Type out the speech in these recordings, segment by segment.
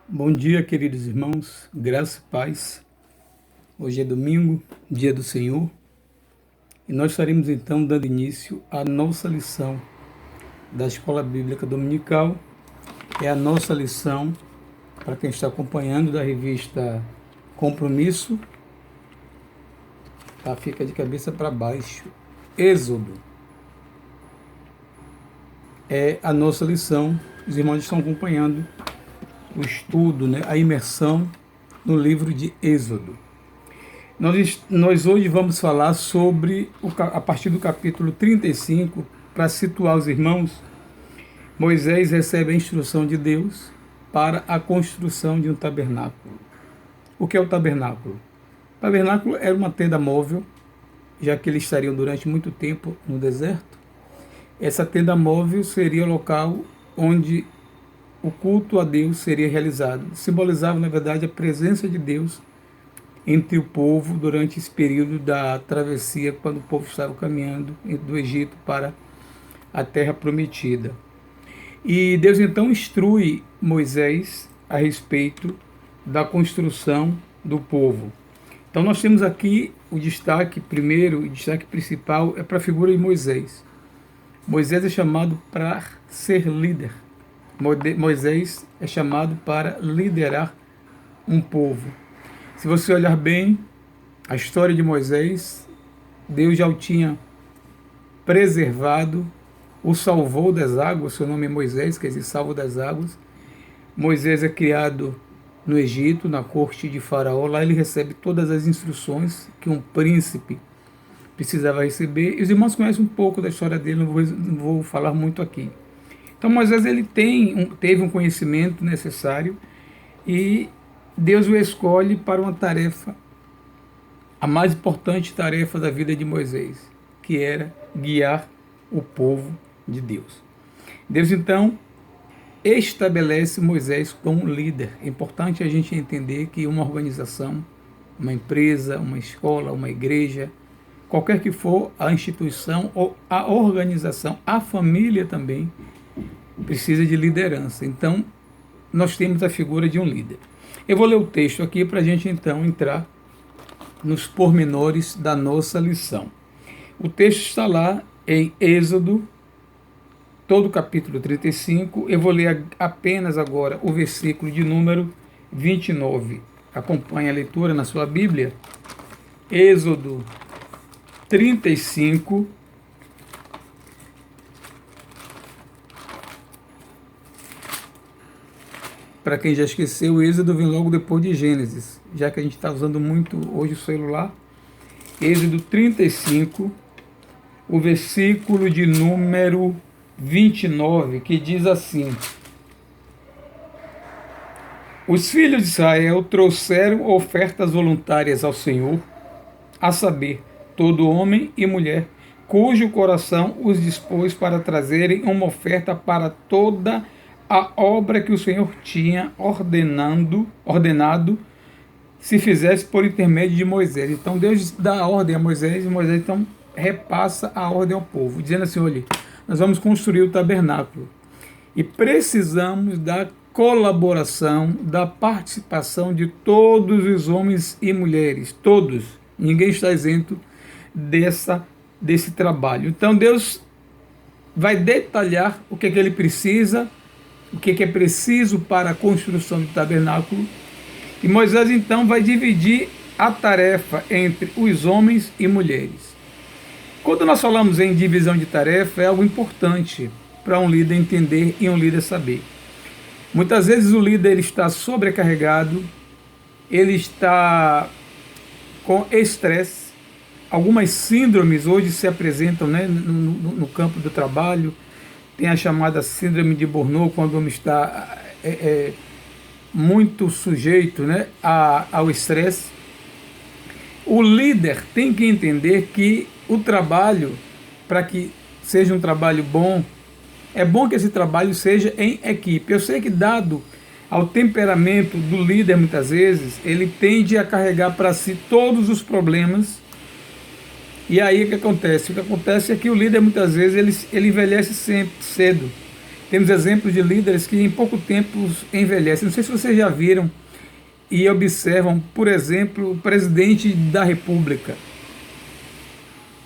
Bom dia, queridos irmãos, graça e paz. Hoje é domingo, dia do Senhor, e nós estaremos então dando início à nossa lição da Escola Bíblica Dominical. É a nossa lição, para quem está acompanhando, da revista Compromisso, tá? Fica de cabeça para baixo. Êxodo é a nossa lição. Os irmãos estão acompanhando o estudo, a imersão no livro de Êxodo. Nós hoje vamos falar sobre, a partir do capítulo 35, para situar os irmãos. Moisés recebe a instrução de Deus para a construção de um tabernáculo. O que é o tabernáculo? O tabernáculo era uma tenda móvel, já que eles estariam durante muito tempo no deserto. Essa tenda móvel seria o local onde o culto a Deus seria realizado. Simbolizava, na verdade, a presença de Deus entre o povo durante esse período da travessia, quando o povo estava caminhando do Egito para a terra prometida. E Deus então instrui Moisés a respeito da construção do povo. Então nós temos aqui o destaque primeiro, o destaque principal é para a figura de Moisés. Moisés é chamado para ser líder. Moisés é chamado para liderar um povo. Se você olhar bem a história de Moisés, Deus já o tinha preservado, o salvou das águas, seu nome é Moisés, quer dizer, salvo das águas. Moisés é criado no Egito, na corte de Faraó. Lá ele recebe todas as instruções que um príncipe precisava receber. E os irmãos conhecem um pouco da história dele, não vou falar muito aqui. Então Moisés ele teve um conhecimento necessário e Deus o escolhe para uma tarefa, a mais importante tarefa da vida de Moisés, que era guiar o povo de Deus. Deus então estabelece Moisés como líder. É importante a gente entender que uma organização, uma empresa, uma escola, uma igreja, qualquer que for a instituição ou a organização, a família também precisa de liderança. Então, nós temos a figura de um líder. Eu vou ler o texto aqui para a gente então entrar nos pormenores da nossa lição. O texto está lá em Êxodo, todo o capítulo 35. Eu vou ler apenas agora o versículo de número 29. Acompanhe a leitura na sua Bíblia. Êxodo 35. Para quem já esqueceu, o Êxodo vem logo depois de Gênesis, já que a gente está usando muito hoje o celular. Êxodo 35, o versículo de número 29, que diz assim: Os filhos de Israel trouxeram ofertas voluntárias ao Senhor, a saber, todo homem e mulher, cujo coração os dispôs para trazerem uma oferta para toda a obra que o Senhor tinha ordenado se fizesse por intermédio de Moisés. Então Deus dá a ordem a Moisés, e Moisés então repassa a ordem ao povo, dizendo assim: olha, nós vamos construir o tabernáculo e precisamos da colaboração, da participação de todos os homens e mulheres, todos, ninguém está isento desse trabalho. Então Deus vai detalhar o que ele precisa, o que é preciso para a construção do tabernáculo. E Moisés então vai dividir a tarefa entre os homens e mulheres. Quando nós falamos em divisão de tarefa, é algo importante para um líder entender e um líder saber. Muitas vezes o líder está sobrecarregado, ele está com estresse. Algumas síndromes hoje se apresentam, no campo do trabalho. Tem a chamada síndrome de Burnout, quando o homem está muito sujeito, ao estresse. O líder tem que entender que o trabalho, para que seja um trabalho bom, é bom que esse trabalho seja em equipe. Eu sei que, dado ao temperamento do líder, muitas vezes, ele tende a carregar para si todos os problemas. E aí o que acontece? O que acontece é que o líder, muitas vezes, ele envelhece sempre cedo. Temos exemplos de líderes que em pouco tempo envelhecem. Não sei se vocês já viram e observam, por exemplo, o presidente da República.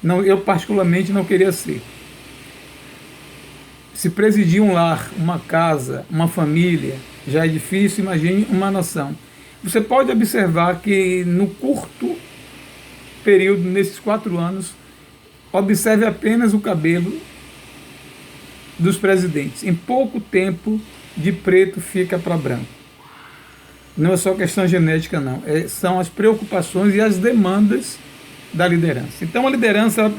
Não, eu particularmente não queria ser. Se presidir um lar, uma casa, uma família, já é difícil, imagine uma nação. Você pode observar que no curto período, nesses 4 anos, observe apenas o cabelo dos presidentes. Em pouco tempo, de preto fica para branco. Não é só questão genética, não. São as preocupações e as demandas da liderança. Então, a liderança,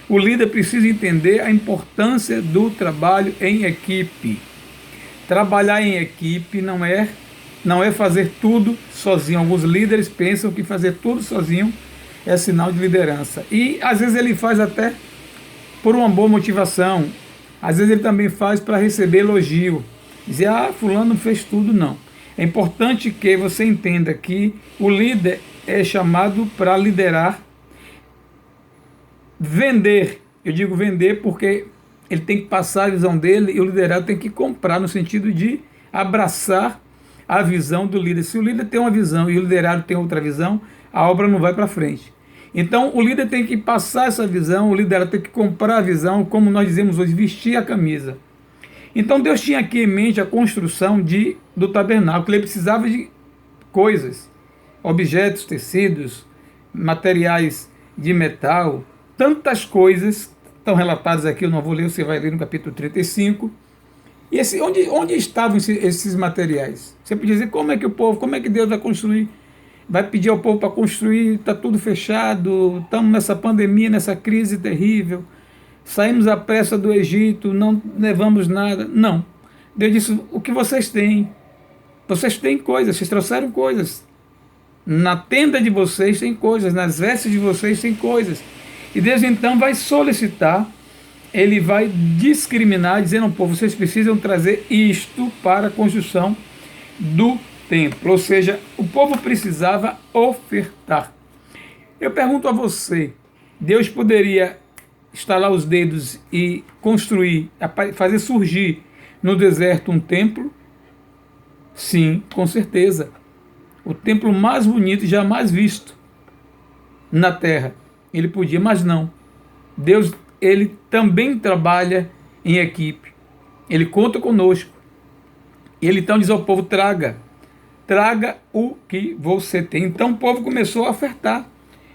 o líder precisa entender a importância do trabalho em equipe. Trabalhar em equipe não é fazer tudo sozinho. Alguns líderes pensam que fazer tudo sozinho é sinal de liderança. E, às vezes, ele faz até por uma boa motivação. Às vezes, ele também faz para receber elogio. Dizer, fulano fez tudo, não. É importante que você entenda que o líder é chamado para liderar, vender. Eu digo vender porque ele tem que passar a visão dele e o liderado tem que comprar, no sentido de abraçar a visão do líder. Se o líder tem uma visão e o liderado tem outra visão, a obra não vai para frente. Então, o líder tem que passar essa visão, o liderado tem que comprar a visão, como nós dizemos hoje, vestir a camisa. Então, Deus tinha aqui em mente a construção do tabernáculo. Ele precisava de coisas, objetos, tecidos, materiais de metal, tantas coisas estão relatadas aqui, eu não vou ler, você vai ler no capítulo 35. E onde estavam esses materiais? Você podia dizer, como é que Deus vai construir? Vai pedir ao povo para construir, está tudo fechado, estamos nessa pandemia, nessa crise terrível, saímos à pressa do Egito, não levamos nada. Não. Deus disse, o que vocês têm? Vocês têm coisas, vocês trouxeram coisas. Na tenda de vocês tem coisas, nas vestes de vocês tem coisas. E Deus então vai solicitar, ele vai discriminar, dizendo ao povo, vocês precisam trazer isto para a construção do templo. Ou seja, o povo precisava ofertar. Eu pergunto a você, Deus poderia estalar os dedos e construir, fazer surgir no deserto um templo? Sim, com certeza. O templo mais bonito jamais visto na terra. Ele podia, mas não. Deus, ele também trabalha em equipe. Ele conta conosco. Ele então diz ao povo, traga o que você tem. Então o povo começou a ofertar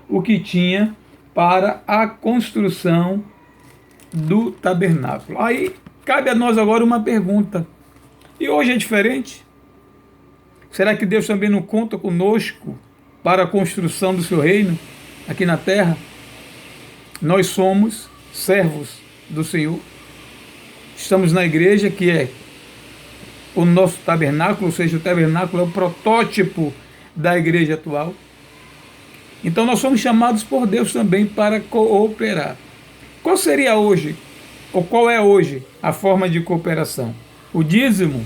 o que tinha para a construção do tabernáculo. Aí cabe a nós agora uma pergunta. E hoje é diferente? Será que Deus também não conta conosco para a construção do seu reino aqui na terra? Nós somos servos do Senhor. Estamos na igreja, que é o nosso tabernáculo, ou seja, o tabernáculo é o protótipo da igreja atual. Então nós somos chamados por Deus também para cooperar. Qual seria hoje, ou qual é hoje, a forma de cooperação? O dízimo?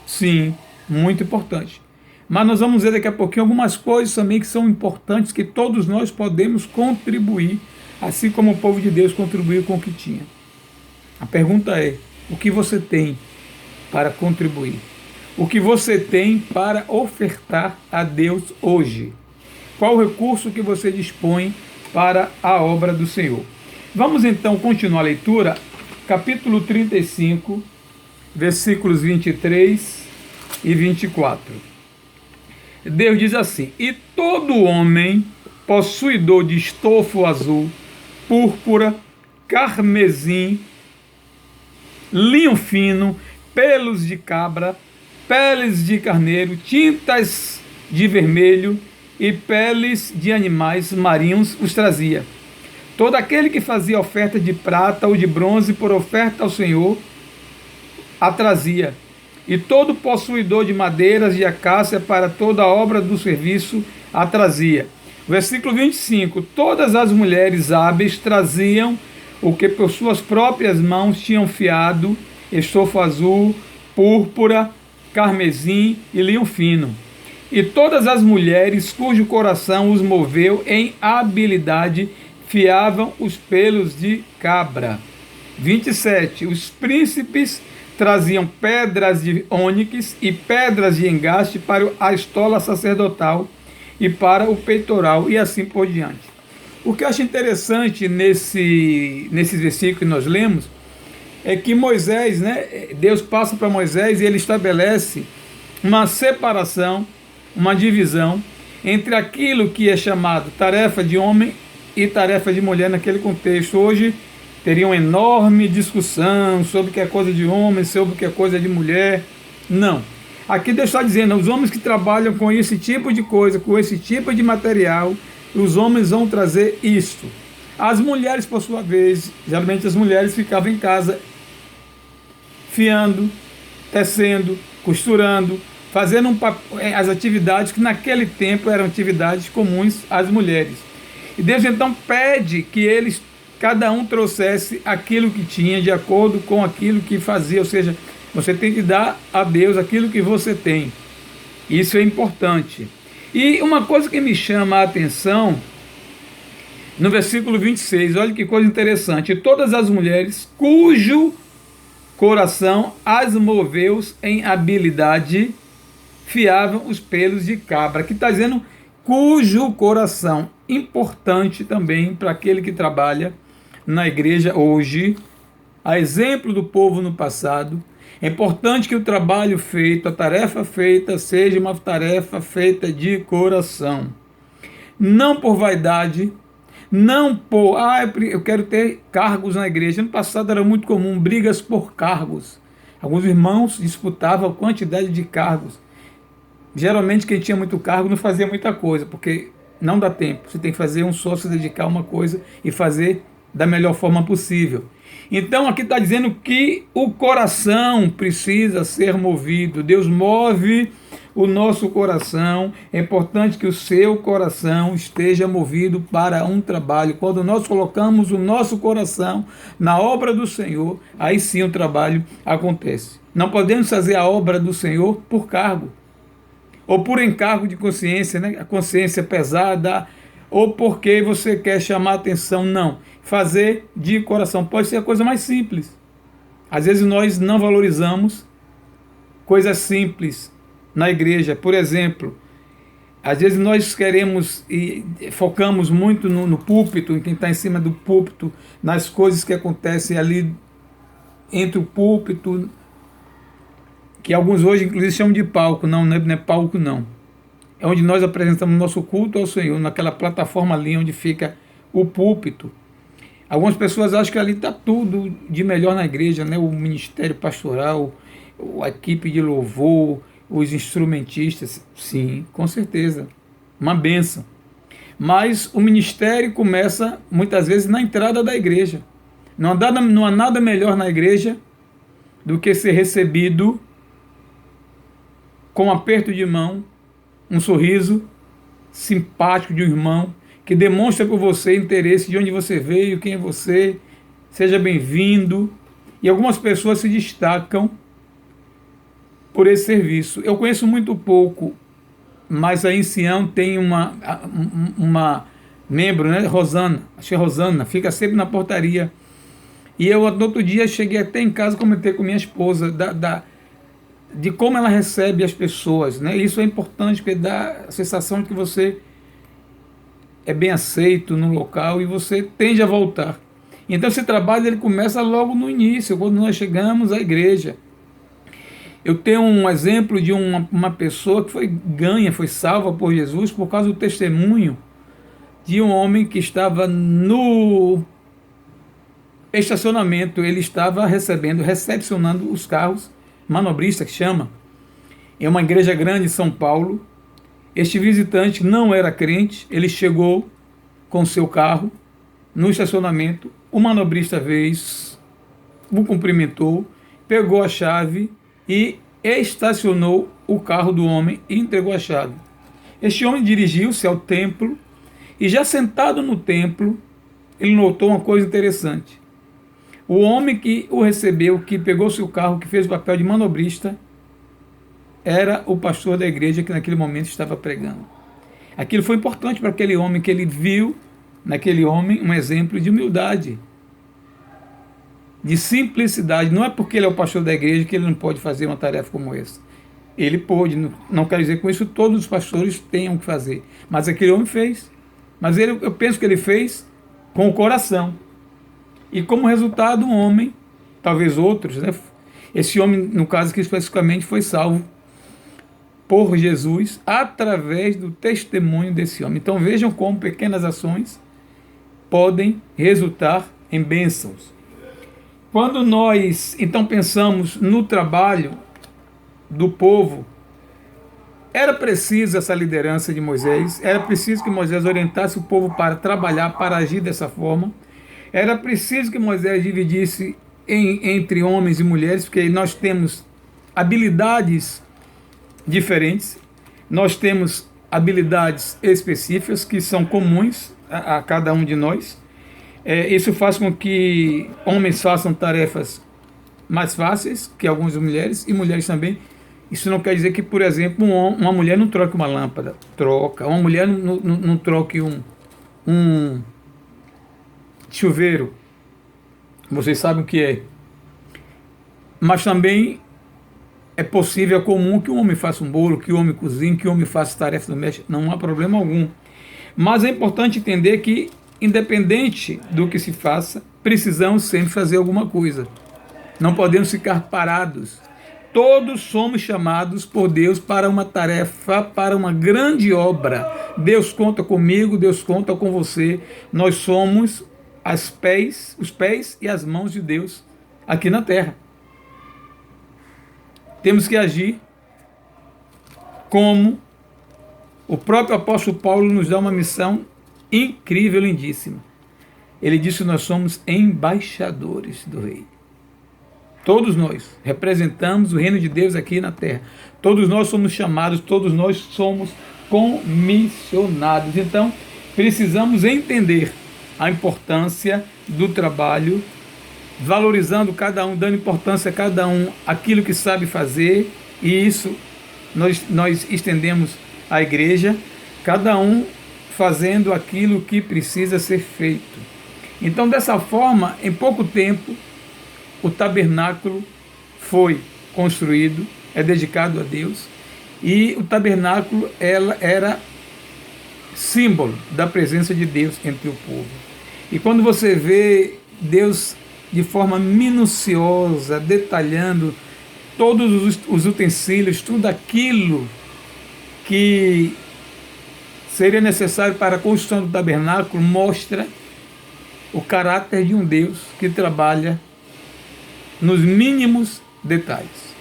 Sim, muito importante. Mas nós vamos ver daqui a pouquinho algumas coisas também que são importantes, que todos nós podemos contribuir, assim como o povo de Deus contribuiu com o que tinha. A pergunta é, o que você tem para contribuir? O que você tem para ofertar a Deus hoje? Qual o recurso que você dispõe para a obra do Senhor? Vamos então continuar a leitura, capítulo 35, versículos 23 e 24. Deus diz assim, e todo homem possuidor de estofo azul, púrpura, carmesim, linho fino, pelos de cabra, peles de carneiro, tintas de vermelho e peles de animais marinhos os trazia. Todo aquele que fazia oferta de prata ou de bronze por oferta ao Senhor, a trazia. E todo possuidor de madeiras de acácia para toda a obra do serviço, a trazia. Versículo 25. Todas as mulheres hábeis traziam o que por suas próprias mãos tinham fiado, estofo azul, púrpura, carmesim e linho fino. E todas as mulheres cujo coração os moveu em habilidade fiavam os pelos de cabra. 27. Os príncipes traziam pedras de ônix e pedras de engaste para a estola sacerdotal e para o peitoral, e assim por diante. O que eu acho interessante nesses versículos que nós lemos é que Moisés, né, Deus passa para Moisés e ele estabelece uma separação, uma divisão entre aquilo que é chamado tarefa de homem e tarefa de mulher naquele contexto. Hoje teria uma enorme discussão sobre o que é coisa de homem, sobre o que é coisa de mulher. Não. Aqui Deus está dizendo, os homens que trabalham com esse tipo de coisa, com esse tipo de material, os homens vão trazer isto. As mulheres, por sua vez, geralmente as mulheres ficavam em casa fiando, tecendo, costurando, fazendo as atividades que naquele tempo eram atividades comuns às mulheres. E Deus então pede que eles, cada um trouxesse aquilo que tinha de acordo com aquilo que fazia, ou seja, você tem que dar a Deus aquilo que você tem. Isso é importante. E uma coisa que me chama a atenção, no versículo 26, olha que coisa interessante. Todas as mulheres cujo coração as moveu em habilidade fiavam os pelos de cabra. Aqui está dizendo cujo coração, importante também para aquele que trabalha na igreja hoje, a exemplo do povo no passado. É importante que o trabalho feito, a tarefa feita, seja uma tarefa feita de coração. Não por vaidade, não por, eu quero ter cargos na igreja. No passado era muito comum brigas por cargos. Alguns irmãos disputavam a quantidade de cargos. Geralmente quem tinha muito cargo não fazia muita coisa, porque não dá tempo. Você tem que fazer um só, se dedicar a uma coisa e fazer da melhor forma possível. Então aqui está dizendo que o coração precisa ser movido. Deus move o nosso coração. É importante que o seu coração esteja movido para um trabalho. Quando nós colocamos o nosso coração na obra do Senhor, aí sim o trabalho acontece. Não podemos fazer a obra do Senhor por cargo, ou por encargo de consciência, né? A consciência pesada, ou porque você quer chamar atenção. Não. Fazer de coração pode ser a coisa mais simples. Às vezes nós não valorizamos coisas simples na igreja. Por exemplo, às vezes nós queremos e focamos muito no púlpito, em quem está em cima do púlpito, nas coisas que acontecem ali entre o púlpito, que alguns hoje inclusive chamam de palco. Não é palco não. É onde nós apresentamos nosso culto ao Senhor, naquela plataforma ali onde fica o púlpito. Algumas pessoas acham que ali está tudo de melhor na igreja, né? O ministério pastoral, a equipe de louvor, os instrumentistas. Sim, com certeza, uma bênção. Mas o ministério começa muitas vezes na entrada da igreja. Não há nada melhor na igreja do que ser recebido com um aperto de mão, um sorriso simpático de um irmão, que demonstra por você interesse de onde você veio, quem é você, seja bem-vindo. E algumas pessoas se destacam por esse serviço. Eu conheço muito pouco, mas aí em Sião tem uma membro, né, Rosana, acho que é Rosana, fica sempre na portaria. E eu, no outro dia, cheguei até em casa, comentei com minha esposa, de como ela recebe as pessoas, né? Isso é importante, porque dá a sensação de que você é bem aceito no local e você tende a voltar. Então esse trabalho ele começa logo no início, quando nós chegamos à igreja. Eu tenho um exemplo de uma pessoa que foi salva por Jesus por causa do testemunho de um homem que estava no estacionamento. Ele estava recepcionando os carros, manobrista que chama, em uma igreja grande em São Paulo. Este visitante não era crente, ele chegou com seu carro no estacionamento, o manobrista veio, o cumprimentou, pegou a chave e estacionou o carro do homem e entregou a chave. Este homem dirigiu-se ao templo e, já sentado no templo, ele notou uma coisa interessante. O homem que o recebeu, que pegou seu carro, que fez o papel de manobrista, era o pastor da igreja que naquele momento estava pregando. Aquilo foi importante para aquele homem, que ele viu naquele homem um exemplo de humildade. de simplicidade. Não é porque ele é o pastor da igreja que ele não pode fazer uma tarefa como essa. Ele pôde, não quero dizer com isso que todos os pastores tenham que fazer, mas aquele homem fez. Mas eu penso que ele fez com o coração. E como resultado, um homem, talvez outros, né? Esse homem, no caso aqui especificamente, foi salvo por Jesus através do testemunho desse homem. Então vejam como pequenas ações podem resultar em bênçãos. Quando nós então pensamos no trabalho do povo, era preciso essa liderança de Moisés, era preciso que Moisés orientasse o povo para trabalhar, para agir dessa forma, era preciso que Moisés dividisse entre homens e mulheres, porque nós temos habilidades diferentes, nós temos habilidades específicas que são comuns a cada um de nós. Isso faz com que homens façam tarefas mais fáceis que algumas mulheres, e mulheres também. Isso não quer dizer que, por exemplo, uma mulher não troque uma lâmpada. Troca. Uma mulher não troque um chuveiro. Vocês sabem o que é. Mas também é possível, é comum que o homem faça um bolo, que o homem cozinhe, que o homem faça tarefas domésticas. Não há problema algum. Mas é importante entender que, independente do que se faça, precisamos sempre fazer alguma coisa. Não podemos ficar parados. Todos somos chamados por Deus para uma tarefa, para uma grande obra. Deus conta comigo, Deus conta com você. Nós somos os pés e as mãos de Deus aqui na terra. Temos que agir como o próprio apóstolo Paulo nos dá uma missão incrível, lindíssima. Ele disse que nós somos embaixadores do rei. Todos nós representamos o reino de Deus aqui na terra. Todos nós somos chamados, todos nós somos comissionados. Então, precisamos entender a importância do trabalho, valorizando cada um, dando importância a cada um aquilo que sabe fazer, e isso nós estendemos à igreja, cada um fazendo aquilo que precisa ser feito. Então, dessa forma, em pouco tempo, o tabernáculo foi construído, é dedicado a Deus, e o tabernáculo era símbolo da presença de Deus entre o povo. E quando você vê Deus de forma minuciosa, detalhando todos os utensílios, tudo aquilo que seria necessário para a construção do tabernáculo, mostra o caráter de um Deus que trabalha nos mínimos detalhes.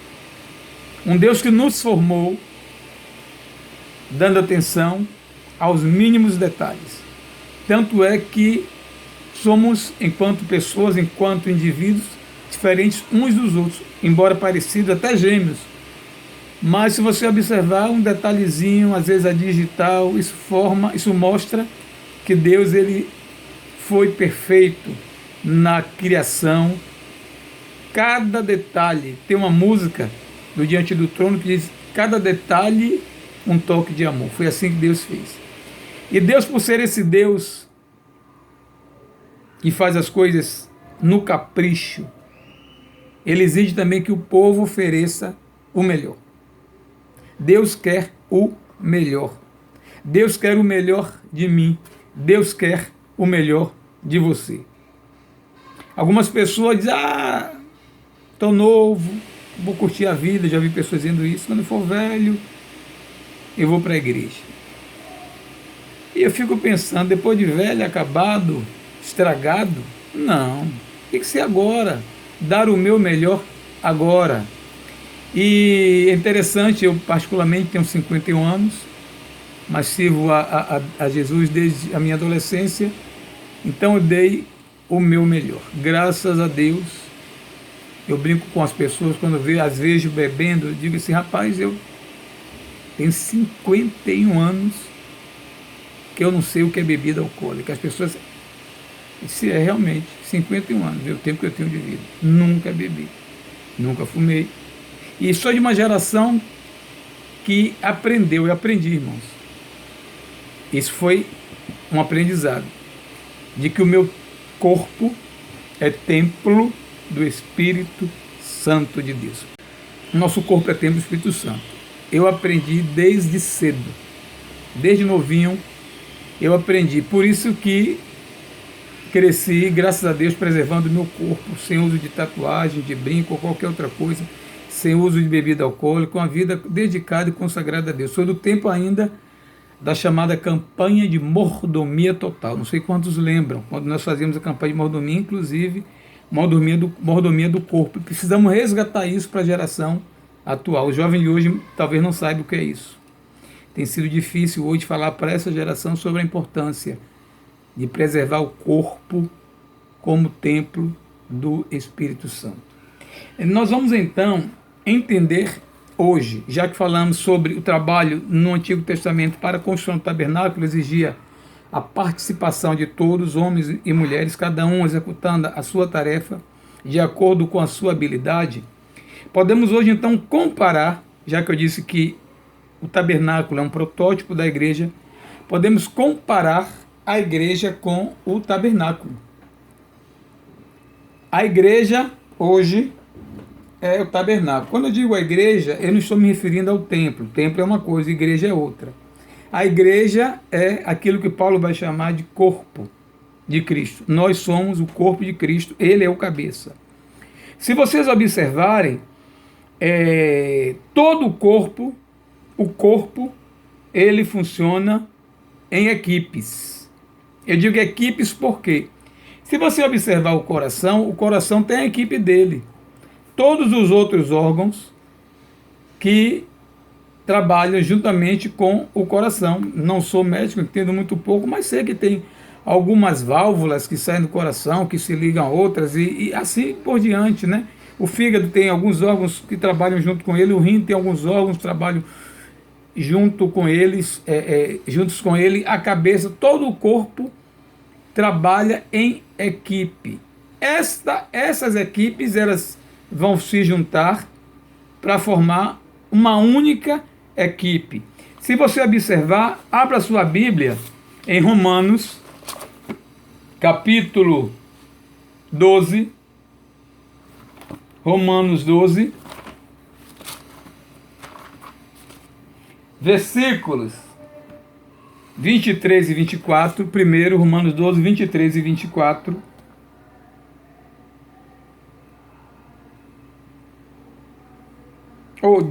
Um Deus que nos formou dando atenção aos mínimos detalhes. Tanto é que somos, enquanto pessoas, enquanto indivíduos, diferentes uns dos outros, embora parecidos, até gêmeos. Mas se você observar um detalhezinho, às vezes a digital, isso mostra que Deus ele foi perfeito na criação. Cada detalhe, tem uma música do Diante do Trono que diz: cada detalhe um toque de amor. Foi assim que Deus fez. E Deus, por ser esse Deus que faz as coisas no capricho, ele exige também que o povo ofereça o melhor. Deus quer o melhor. Deus quer o melhor de mim. Deus quer o melhor de você. Algumas pessoas dizem: estou novo, vou curtir a vida. Já vi pessoas dizendo isso. Quando eu for velho, eu vou para a igreja. E eu fico pensando, depois de velho, acabado, estragado, não. Tem que ser agora. Dar o meu melhor agora. E é interessante, eu particularmente tenho 51 anos, mas sirvo a Jesus desde a minha adolescência. Então eu dei o meu melhor. Graças a Deus. Eu brinco com as pessoas quando as vejo bebendo, eu digo assim: rapaz, eu tenho 51 anos que eu não sei o que é bebida alcoólica. As pessoas, se é realmente 51 anos, o tempo que eu tenho de vida, nunca bebi, nunca fumei. E sou de uma geração que aprendeu, eu aprendi, irmãos. Isso foi um aprendizado, de que o meu corpo é templo do Espírito Santo de Deus. Nosso corpo é templo do Espírito Santo. Eu aprendi desde cedo, desde novinho, eu aprendi. Por isso que cresci, graças a Deus, preservando o meu corpo, sem uso de tatuagem, de brinco ou qualquer outra coisa, sem uso de bebida alcoólica, com a vida dedicada e consagrada a Deus. Sou do tempo ainda da chamada campanha de mordomia total. Não sei quantos lembram, quando nós fazíamos a campanha de mordomia, inclusive mordomia do corpo. Precisamos resgatar isso para a geração atual. O jovem de hoje talvez não saiba o que é isso. Tem sido difícil hoje falar para essa geração sobre a importância de preservar o corpo como templo do Espírito Santo. Nós vamos então entender hoje, já que falamos sobre o trabalho no Antigo Testamento para a construção do tabernáculo, exigia a participação de todos, homens e mulheres, cada um executando a sua tarefa de acordo com a sua habilidade. Podemos hoje então comparar, já que eu disse que o tabernáculo é um protótipo da igreja, podemos comparar a igreja com o tabernáculo. A igreja hoje é o tabernáculo. Quando eu digo a igreja, eu não estou me referindo ao templo. O templo é uma coisa, a igreja é outra. A igreja é aquilo que Paulo vai chamar de corpo de Cristo. Nós somos o corpo de Cristo, ele é o cabeça. Se vocês observarem, todo o corpo, ele funciona em equipes. Eu digo equipes porque, se você observar o coração tem a equipe dele. Todos os outros órgãos que trabalham juntamente com o coração. Não sou médico, entendo muito pouco, mas sei que tem algumas válvulas que saem do coração, que se ligam a outras e assim por diante, né? O fígado tem alguns órgãos que trabalham junto com ele, o rim tem alguns órgãos que trabalham junto com eles, juntos com ele, a cabeça, todo o corpo trabalha em equipe. Essas equipes, elas vão se juntar para formar uma única equipe. Se você observar, abra sua Bíblia em Romanos, capítulo 12, Romanos 12, versículos 23 e 24, primeiro, Romanos 12, 23 e 24.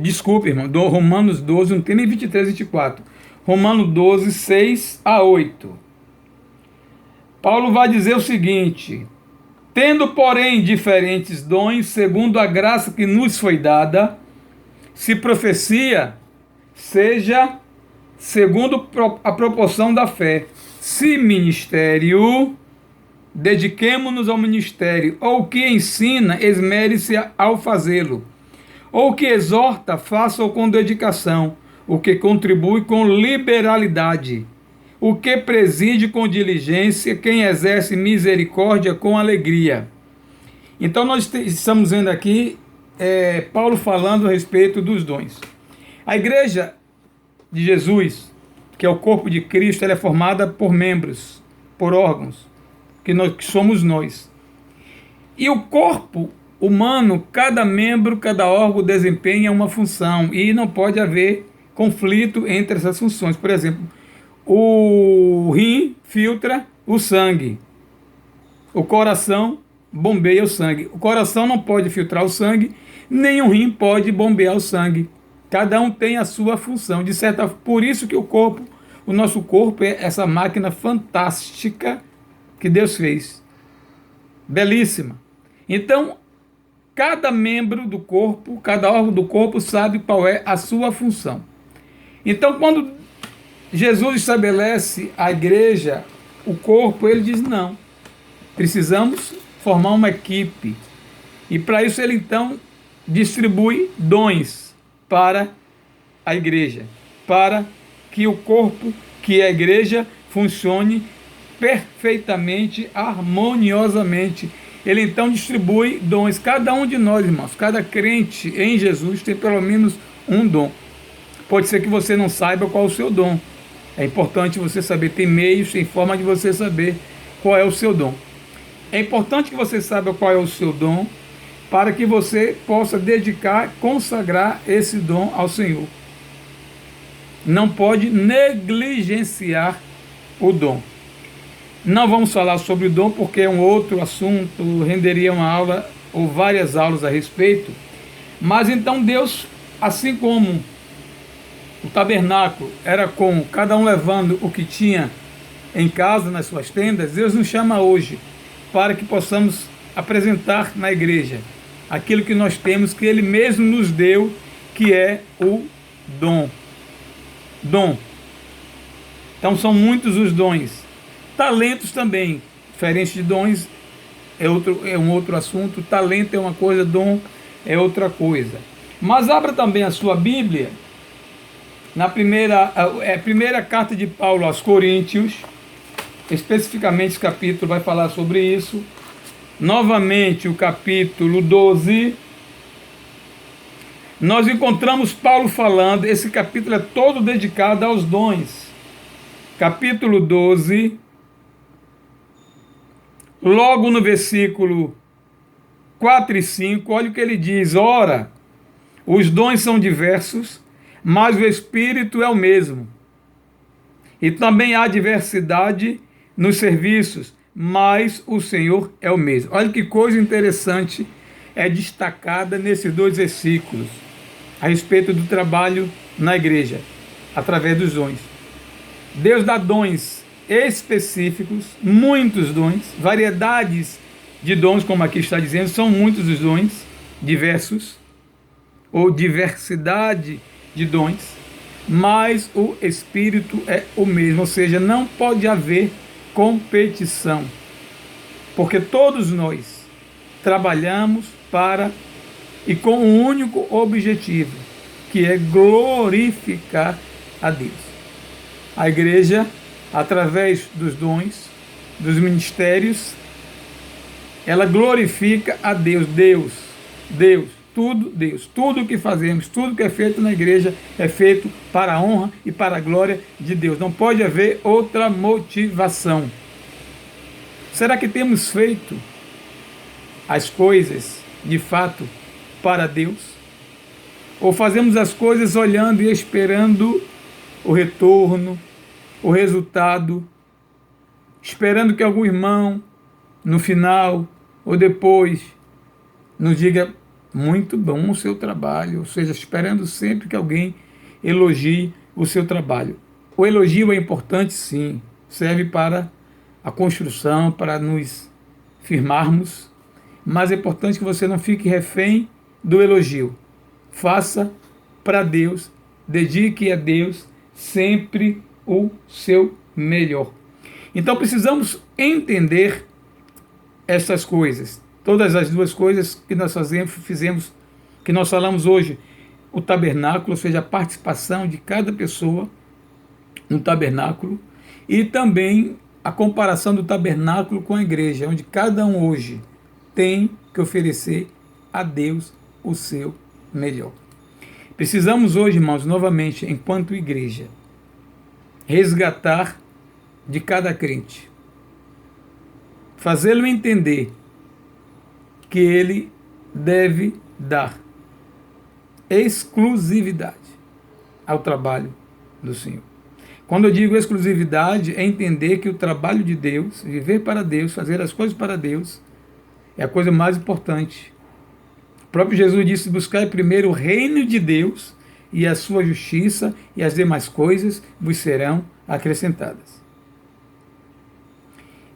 Desculpe, irmão, do Romanos 12, não tem nem 23 e 24. Romanos 12, 6 a 8. Paulo vai dizer o seguinte: tendo, porém, diferentes dons, segundo a graça que nos foi dada, se profecia, seja segundo a proporção da fé. Se ministério, dediquemo-nos ao ministério, ou o que ensina, esmere-se ao fazê-lo. Ou o que exorta, faça-o com dedicação. O que contribui com liberalidade. O que preside com diligência, quem exerce misericórdia com alegria. Então nós estamos vendo aqui Paulo falando a respeito dos dons. A igreja de Jesus, que é o corpo de Cristo, ela é formada por membros, por órgãos, que somos nós. E o corpo humano, cada membro, cada órgão desempenha uma função e não pode haver conflito entre essas funções. Por exemplo, o rim filtra o sangue, o coração bombeia o sangue. O coração não pode filtrar o sangue, nem o rim pode bombear o sangue. Cada um tem a sua função, de certa forma. Por isso que o nosso corpo é essa máquina fantástica que Deus fez. Belíssima. Então, cada membro do corpo, cada órgão do corpo sabe qual é a sua função. Então, quando Jesus estabelece a igreja, o corpo, ele diz não. Precisamos formar uma equipe. E para isso ele então distribui dons para a igreja, para que o corpo, que é a igreja, funcione perfeitamente, harmoniosamente. Ele então distribui dons. Cada um de nós, irmãos, cada crente em Jesus tem pelo menos um dom. Pode ser que você não saiba qual é o seu dom. É importante você saber, tem meios, tem forma de você saber qual é o seu dom. É importante que você saiba qual é o seu dom, para que você possa dedicar, consagrar esse dom ao Senhor. Não pode negligenciar o dom. Não vamos falar sobre o dom porque é um outro assunto, renderia uma aula ou várias aulas a respeito. Mas então Deus, assim como o tabernáculo era com cada um levando o que tinha em casa, nas suas tendas, Deus nos chama hoje para que possamos apresentar na igreja aquilo que nós temos, que Ele mesmo nos deu, que é o dom. Dom. Então são muitos os dons. Talentos também, diferente de dons, é um outro assunto. Talento é uma coisa, dom é outra coisa. Mas abra também a sua Bíblia, na primeira carta de Paulo aos Coríntios, especificamente o capítulo vai falar sobre isso. Novamente o capítulo 12, nós encontramos Paulo falando, esse capítulo é todo dedicado aos dons. Capítulo 12, logo no versículo 4 e 5, olha o que ele diz: ora, os dons são diversos, mas o Espírito é o mesmo. E também há diversidade nos serviços, mas o Senhor é o mesmo. Olha que coisa interessante é destacada nesses dois versículos a respeito do trabalho na igreja, através dos dons. Deus dá dons específicos, muitos dons, variedades de dons, como aqui está dizendo, são muitos os dons, diversos, ou diversidade de dons, mas o Espírito é o mesmo, ou seja, não pode haver competição, porque todos nós trabalhamos para e com um único objetivo, que é glorificar a Deus. A igreja, através dos dons, dos ministérios, ela glorifica a Deus. Tudo que fazemos, tudo que é feito na igreja é feito para a honra e para a glória de Deus. Não pode haver outra motivação. Será que temos feito as coisas de fato para Deus? Ou fazemos as coisas olhando e esperando o retorno, o resultado, esperando que algum irmão, no final ou depois, nos diga: muito bom o seu trabalho, ou seja, esperando sempre que alguém elogie o seu trabalho. O elogio é importante, sim, serve para a construção, para nos firmarmos, mas é importante que você não fique refém do elogio. Faça para Deus, dedique a Deus sempre o seu melhor. Então precisamos entender essas coisas. Todas as duas coisas que nós fizemos, que nós falamos hoje, o tabernáculo, ou seja, a participação de cada pessoa no tabernáculo, e também a comparação do tabernáculo com a igreja, onde cada um hoje tem que oferecer a Deus o seu melhor. Precisamos hoje, irmãos, novamente, enquanto igreja, resgatar de cada crente, fazê-lo entender que ele deve dar exclusividade ao trabalho do Senhor. Quando eu digo exclusividade, é entender que o trabalho de Deus, viver para Deus, fazer as coisas para Deus, é a coisa mais importante. O próprio Jesus disse: buscai primeiro o reino de Deus e a sua justiça, e as demais coisas vos serão acrescentadas.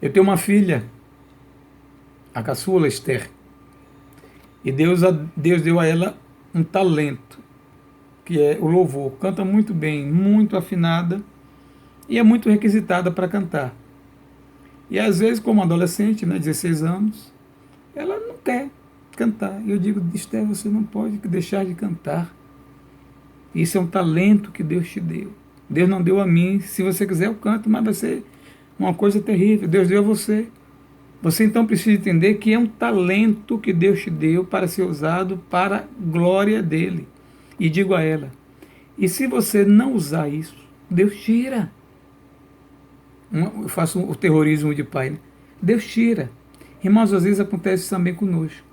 Eu tenho uma filha, a caçula Esther, e Deus deu a ela um talento, que é o louvor. Canta muito bem, muito afinada, e é muito requisitada para cantar. E às vezes, como adolescente, 16 anos, ela não quer cantar. Eu digo: Esther, você não pode deixar de cantar. Isso é um talento que Deus te deu. Deus não deu a mim. Se você quiser, eu canto, mas vai ser uma coisa terrível. Deus deu a você. Você então precisa entender que é um talento que Deus te deu para ser usado para a glória dele. E digo a ela: e se você não usar isso, Deus tira. Eu faço o terrorismo de pai, né? Deus tira. Irmãos, às vezes acontece também conosco.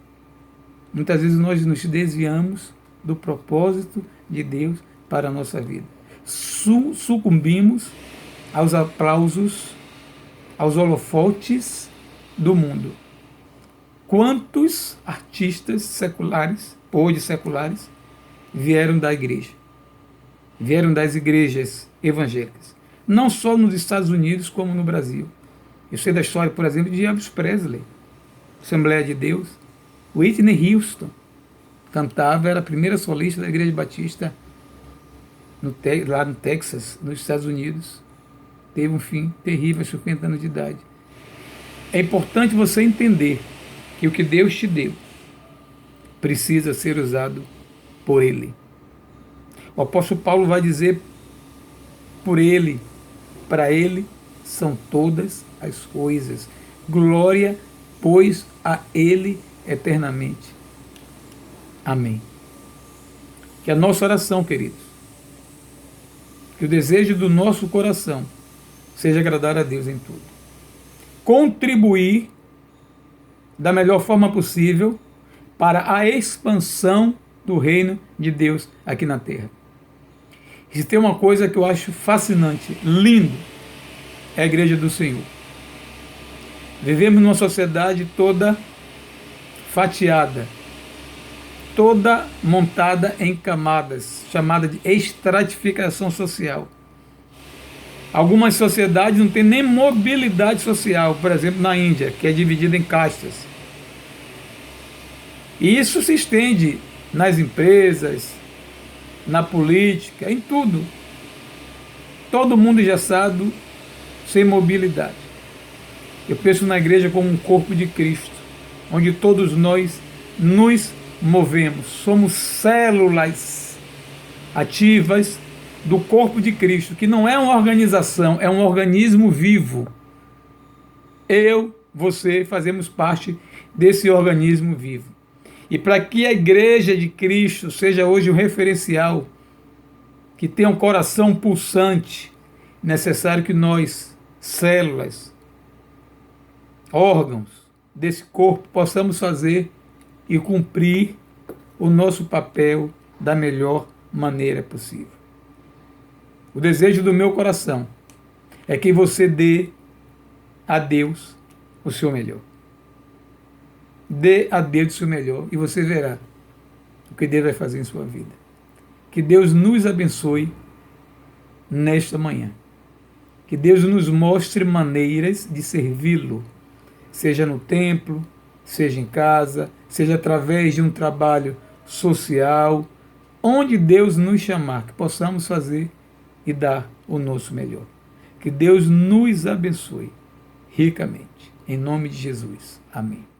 Muitas vezes nós nos desviamos do propósito de Deus para a nossa vida. Sucumbimos aos aplausos, aos holofotes do mundo. Quantos artistas seculares, hoje seculares, vieram da igreja? Vieram das igrejas evangélicas. Não só nos Estados Unidos, como no Brasil. Eu sei da história, por exemplo, de Elvis Presley, Assembleia de Deus. Whitney Houston cantava, era a primeira solista da Igreja Batista lá no Texas, nos Estados Unidos. Teve um fim terrível aos 50 anos de idade. É importante você entender que o que Deus te deu precisa ser usado por Ele. O apóstolo Paulo vai dizer por Ele, para Ele são todas as coisas. Glória, pois, a Ele eternamente. Amém. Que a nossa oração, queridos, que o desejo do nosso coração seja agradar a Deus em tudo. Contribuir da melhor forma possível para a expansão do reino de Deus aqui na terra. E se tem uma coisa que eu acho fascinante, lindo, é a igreja do Senhor. Vivemos numa sociedade toda fatiada, toda montada em camadas, chamada de estratificação social. Algumas sociedades não têm nem mobilidade social, por exemplo, na Índia, que é dividida em castas. E isso se estende nas empresas, na política, em tudo. Todo mundo engessado, sem mobilidade. Eu penso na igreja como um corpo de Cristo, onde todos nós nos movemos. Somos células ativas do corpo de Cristo, que não é uma organização, é um organismo vivo. Eu, você, fazemos parte desse organismo vivo. E para que a igreja de Cristo seja hoje um referencial, que tenha um coração pulsante, necessário que nós, células, órgãos desse corpo, possamos fazer e cumprir o nosso papel da melhor maneira possível. O desejo do meu coração é que você dê a Deus o seu melhor. Dê a Deus o seu melhor e você verá o que Deus vai fazer em sua vida. Que Deus nos abençoe nesta manhã. Que Deus nos mostre maneiras de servi-lo, seja no templo, seja em casa, seja através de um trabalho social, onde Deus nos chamar, que possamos fazer e dar o nosso melhor. Que Deus nos abençoe ricamente. Em nome de Jesus. Amém.